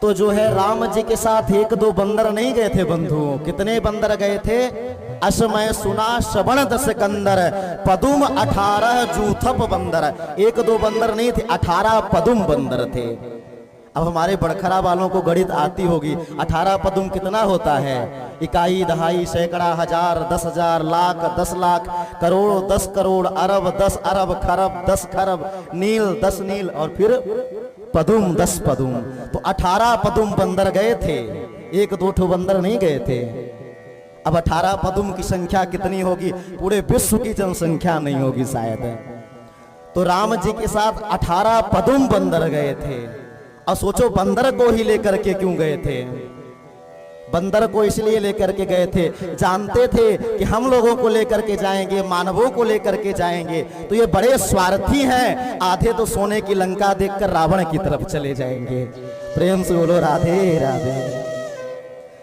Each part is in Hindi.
तो जो है राम जी के साथ एक दो बंदर नहीं गए थे बंधुओं, कितने बंदर गए थे? असमय सुना श्रवण दस कंदर, पदुम 18 जूथप बंदर। एक दो बंदर नहीं थे, 18 पदुम बंदर थे। अब हमारे बड़खरा वालों को गणित आती होगी, 18 पदुम कितना होता है? इकाई, दहाई, सैकड़ा, हजार, 10,000, लाख, 10 लाख, करोड़, 10 करोड़, अरब, 10 अरब, खरब, 10 खरब, नील, 10 नील, और फिर पदुम, 10 पदुम। तो 18 पदुम बंदर गए थे, एक दो ठो बंदर नहीं गए थे। अब 18 पदुम की संख्या कितनी होगी? पूरे विश्व की जनसंख्या नहीं होगी शायद। तो राम जी के साथ 18 पदुम बंदर गए थे। और सोचो बंदर को ही लेकर के क्यों गए थे? बंदर को इसलिए लेकर के गए थे, जानते थे कि हम लोगों को लेकर के जाएंगे, मानवों को लेकर के जाएंगे तो ये बड़े स्वार्थी हैं, आधे तो सोने की लंका देखकर रावण की तरफ चले जाएंगे। प्रेम से बोलो राधे राधे।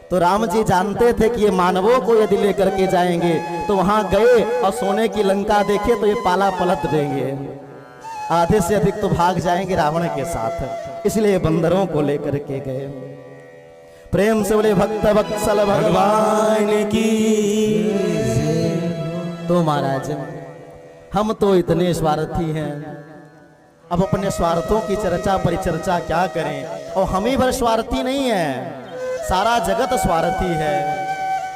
तो राम जी जानते थे कि ये मानवों को यदि लेकर के जाएंगे तो वहां गए और सोने की लंका देखे तो ये पाला पलट देंगे, आधे से अधिक तो भाग जाएंगे रावण के साथ, इसलिए बंदरों को लेकर के गए। प्रेम से बोले भक्त वत्सल भगवान की। तो महाराज हम तो इतने स्वार्थी हैं, अब अपने स्वार्थों की चर्चा परिचर्चा क्या करें? और हम ही भर स्वार्थी नहीं है, सारा जगत स्वार्थी है।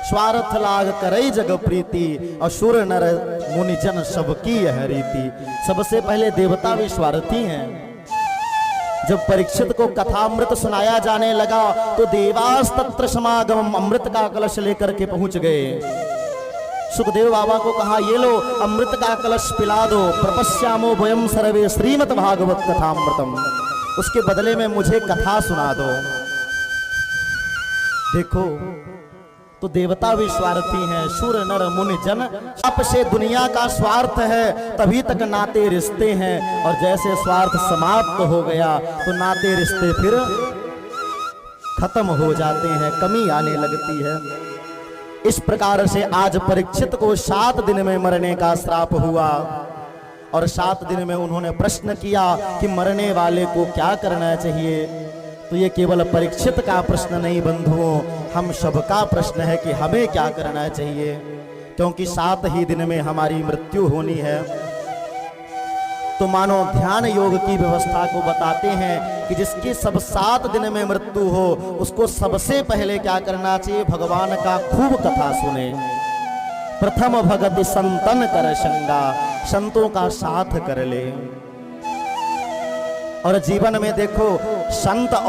स्वार्थ लाग करई जग प्रीति, असुर नर मुनि जन सबकी यह रीति। सबसे पहले देवता भी स्वार्थी हैं। जब परीक्षित को कथामृत सुनाया जाने लगा तो देवास तत्र समागम, अमृत का कलश लेकर के पहुंच गए। सुखदेव बाबा को कहा, ये लो अमृत का कलश पिला दो, प्रपश्यामो वयम सर्वे श्रीमद् भागवत कथामृतम, उसके बदले में मुझे कथा सुना दो। देखो तो देवता भी स्वार्थी हैं, सुर नर मुनि जन। आपसे दुनिया का स्वार्थ है तभी तक नाते रिश्ते हैं, और जैसे स्वार्थ समाप्त हो गया तो नाते रिश्ते फिर खत्म हो जाते हैं, कमी आने लगती है। इस प्रकार से आज परीक्षित को 7 दिन में मरने का श्राप हुआ, और 7 दिन में उन्होंने प्रश्न किया कि मरने वाले को क्या करना चाहिए। तो ये केवल परीक्षित का प्रश्न नहीं बंधुओं, हम सबका प्रश्न है कि हमें क्या करना चाहिए, क्योंकि 7 ही दिन में हमारी मृत्यु होनी है। तो मानो ध्यान योग की व्यवस्था को बताते हैं कि जिसकी सब 7 दिन में मृत्यु हो उसको सबसे पहले क्या करना चाहिए? भगवान का खूब कथा सुने। प्रथम भगति संतन कर संगा, संतों का साथ कर ले। और जीवन में देखो संत और